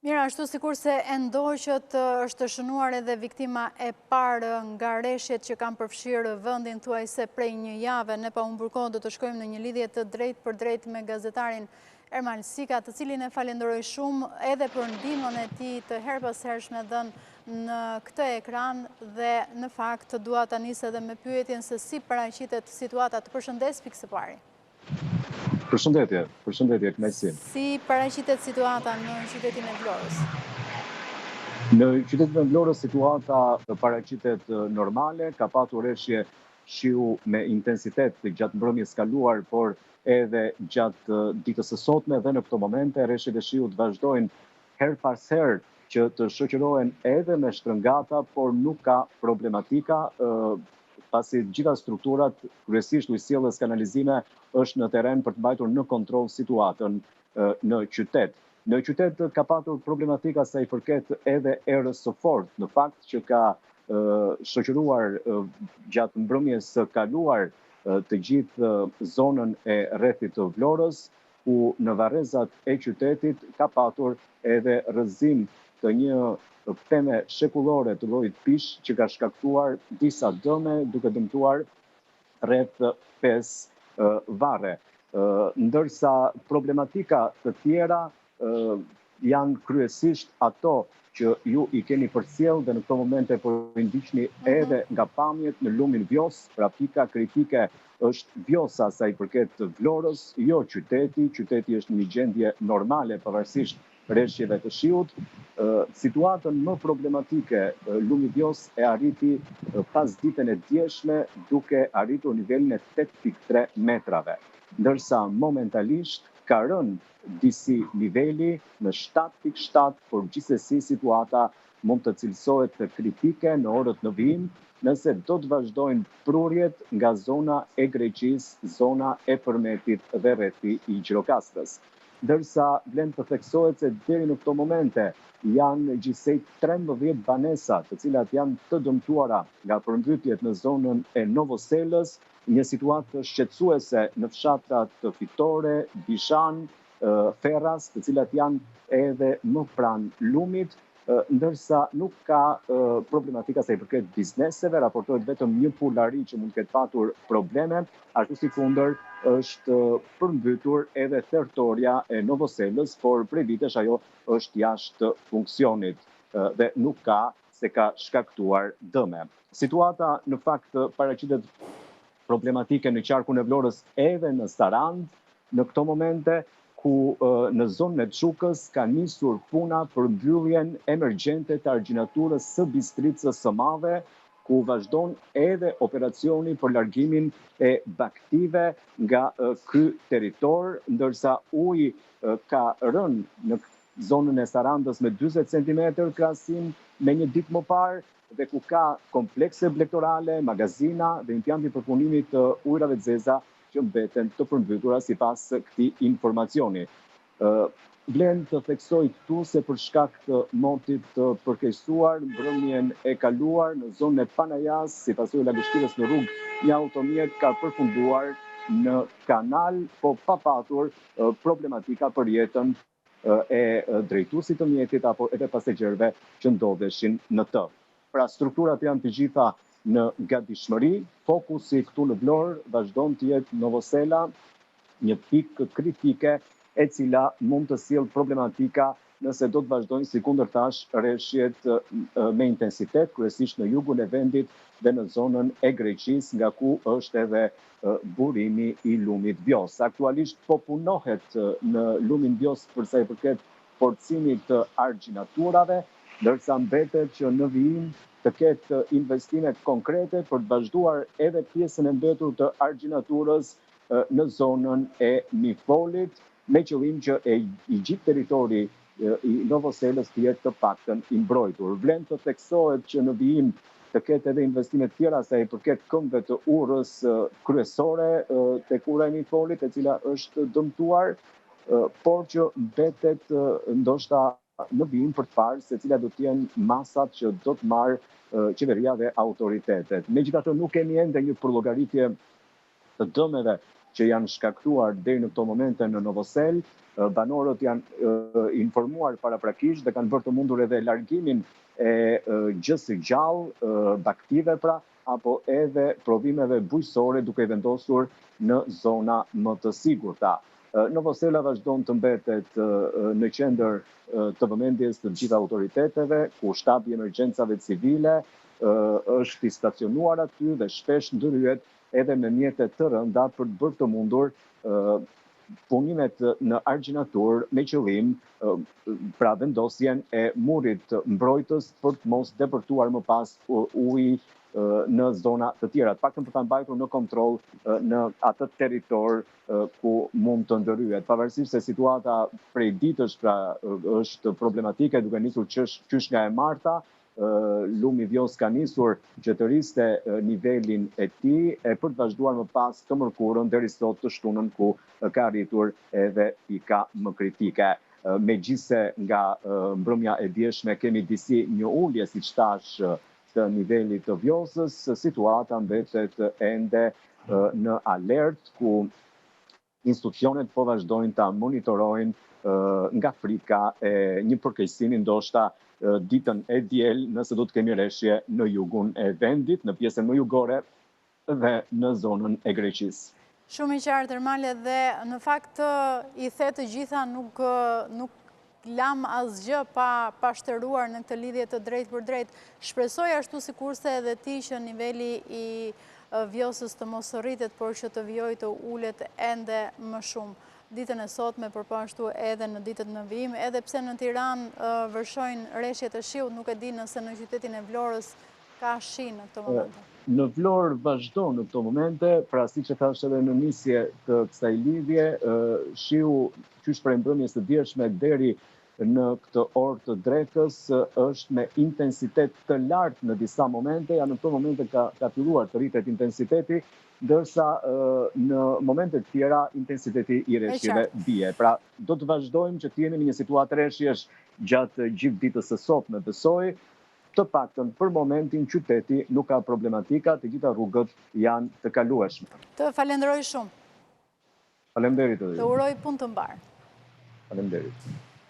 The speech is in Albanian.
Mira, ashtu sikur se ndoqët është shënuar edhe viktima e parë nga rreshjet që kanë përfshirë vendin thuajse prej një jave, ne pa humbur kohë do të shkojmë në një lidhje të drejtë për drejtë me gazetarin Ermal Sika, të cilin e falenderoj shumë edhe për ndihmën e tij të herpashershme dhënë në këtë ekran dhe në fakt dua ta nis edhe me pyetjen se si paraqitet situata. Të përshëndes pikë së pari. Përshëndetje, kënaqësi. Si paraqitet situata në qytetin e Vlorës? Në qytetin e Vlorës situata paraqitet normale, ka patur rreshje shiu me intensitet gjatë mbrëmjes kaluar, por edhe gjatë ditës së sotme dhe në këto momente rreshjet e shiut vazhdojnë her pas herë që të shoqërohen edhe me shtrëngata, por nuk ka problematika, pasi gjitha strukturat, kryesisht ujësjellës kanalizime, është në terren për të mbajtur në kontroll situatën në qytet. Në qytet ka patur problematika sa i përket edhe erës së fortë, në fakt që ka shoqëruar gjatë mbrëmjes së kaluar të gjithë zonën e rrethit të Vlorës, ku në varrezat e qytetit ka patur edhe rrëzim të një peme shekullore të llojit pish që ka shkaktuar disa dëme duke dëmtuar rreth 5 varre. Ndërsa problematika të tjera janë kryesisht ato që ju i keni përcjell dhe në këto momente po i ndiqni edhe nga pamjet në lumin Vjos, pra pika kritike është Vjosa sa i përket Vlorës, jo qyteti. Qyteti është në një gjendje normale pavarësisht rreshjeve të shiut. Situatën më problematike lumi Vjos e arriti pas ditën e djeshme duke arritur nivelin e 8.3 metrave, ndërsa momentalisht ka rënë disi niveli në 7.7, por gjithsesi situata mund të cilësohet të kritike në orët në vijim, nëse do të vazhdojnë prurjet nga zona e Greqisë, zona e Përmetit dhe rrethi i Gjirokastës. Ndërsa vlen të theksohet se deri në këto momente janë gjithsej 13 banesa, të cilat janë të dëmtuara nga përmbytjet në zonën e Novoselës, një situatë shqetësuese në fshatrat të Fitore, Bishan, Ferras, të cilat janë edhe më pranë lumit, ndërsa nuk ka problematika sa i përket bizneseve, raportohet vetëm një pulari që mund të ketë patur probleme, ashtu si kundër është përmbytur edhe territoria e Novoselës, por prej vitesh ajo është jashtë funksionit dhe nuk ka se ka shkaktuar dëme. Situata në fakt paraqitet problematike në qarkun e Vlorës edhe në Sarand në këto momente, ku në zonën e Çukës ka nisur puna për mbylljen emergjente të argjinaturës së Bistricës së Madhe, ku vazhdon edhe operacioni për largimin e baktive nga ky territor, ndërsa uji ka rënë në zonën e Sarandës me 40 cm krahasim me një ditë më parë, dhe ku ka komplekse blegtorale, magazina dhe impjanti përpunimit të ujrave të zeza që mbeten të përmbytura sipas këtij informacioni. Vlen të theksoj këtu se për shkak të motit të përkeqësuar, mbrëmjen e kaluar në zonën e Panajas, si pasojë e lagështirës në rrugë, një automjet ka përfunduar në kanal, po pa patur problematika për jetën e drejtuesit të mjetit apo edhe pasagerëve që ndodheshin në të. Pra strukturat janë të gjitha në gatishmëri, fokusi këtu në Vlorë vazhdon të jetë Novosela, një pikë kritike e cila mund të sjellë problematika nëse do të vazhdojnë si kundërtash rreshjet me intensitet, kryesisht në jugun e vendit dhe në zonën e Greqisë, nga ku është edhe burimi i lumit Vjos. Aktualisht po punohet në lumin Vjos për sa i përket forcimit të argjinaturave, ndërsa mbetet që në vijim të ketë investime konkrete për të vazhduar edhe pjesën e mbetur të argjinaturës në zonën e Mifolit, me qëllim që i gjithë territori i Novoselës të jetë të paktën i mbrojtur. Vlen të theksohet që në vijim të ketë edhe investime tjera sa i përket këmbëve të urrës kryesore tek ura e Mifolit, e cila është dëmtuar, por që mbetet ndoshta në vijim për të parë se cilat do të jenë masat që do të marrë qeveria dhe autoritetet. Megjithatë nuk kemi ende një përllogaritje të dëmeve që janë shkaktuar deri në këto momente në Novosel. Banorët janë informuar paraprakisht dhe kanë bërë të mundur edhe largimin e gjës së gjallë, baktive pra, apo edhe provimeve bujësore duke i vendosur në zona më të sigurta. Novosela vazhdon të mbetet në qendër të vëmendjes të gjitha autoriteteve, ku shtabi i emergjencave civile është i stacionuar aty dhe shpesh ndërhyet edhe me mjete të rënda për të bërë të mundur punimet në argjinatur me qëllim pra vendosjen e murit mbrojtës për të mos depërtuar më pas uji në zona të tjera, të paktën për ta mbajtur në kontroll në atë territor ku mund të ndërhyet. Pavarësisht se situata prej ditësh pra është problematike, duke nisur qysh nga e marta, lumi Vjos ka nisur që të rriste nivelin e tij e për të vazhduar më pas të mërkurën deri sot të shtunën ku ka arritur edhe pika më kritike. Megjithse nga mbrëmja e dieshme kemi disi një ulje, siç thash, të nivelit të Vjosës, situata mbetet ende në alert, ku institucionet po vazhdojnë ta monitorojnë nga frika e një përkeqësimi ndoshta ditën e diel, nëse do të kemi rreshje në jugun e vendit, në pjesën më jugore dhe në zonën e Greqisë. Shumë i qartë, Ermale, dhe në fakt i the të gjitha nuk lam asgjë pa shtëruar në këtë lidhje të drejtë për drejtë. Shpresoj ashtu sikurse edhe ti që niveli i Vjosës të mos rritet, por që të vijojë të ulet ende më shumë. Ditën e sotme, por po ashtu edhe në ditët në vijim, edhe pse në Tiranë vërshojnë rreshje të shiut, nuk e di nëse në qytetin e Vlorës ka shi në këto momente. Në Vlorë vazhdon në këto momente, pra siç e thash edhe në nisje të kësaj lidhje, shiu qysh prej mbrëmjes së dielshme deri në këtë orë të drekës është me intensitet të lartë në disa momente, në këto momente ka filluar të rritet intensiteti, ndërsa në momente të tjera intensiteti i rreshjeve bie. Pra do të vazhdojmë që të jemi në një situatë rreshjesh gjatë gjithë ditës së sotme, besoj. Të paktën për momentin qyteti nuk ka problematika, të gjitha rrugët janë të kalueshme. Të falenderoj shumë. Faleminderit. Të uroj punë të mbarë. Faleminderit.